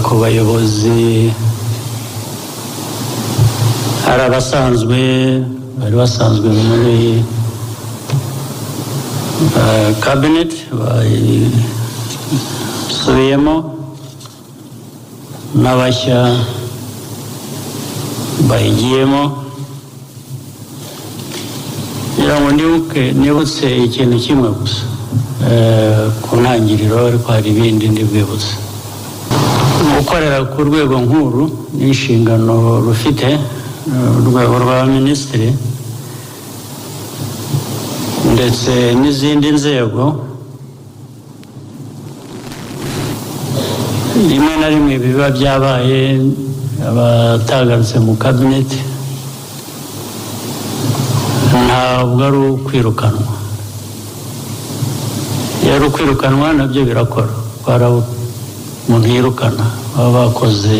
ku bayobozi hari abasanzwe bari basanzwe muri cabinet basubiyemo n'abashya bayigiyemo kugira ngo nibutse ikintu kimwe gusa ku ntangiriro ariko hari ibindi ndibwibutse gukorera ku rwego nkuru n'inshingano rufite urwego rw'abaminisitiri ndetse n'izindi nzego rimwe na rimwe biba byabaye abatagarutse mu kabineti ntabwo ari ukwirukanwa iyo ari ukwirukanwa nabyo birakora hari umuntu yirukana baba bakoze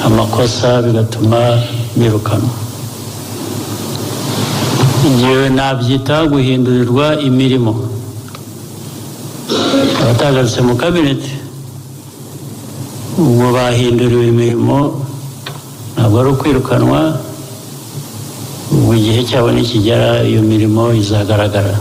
amakosa bigatuma birukanwa igihe nabyita guhindurirwa imirimo abatagarutse mu kabineti ubwo bahinduriwe imirimo ntabwo ari ukwirukanwa ubwo igihe cyabo nikigera iyo mirimo izagaragara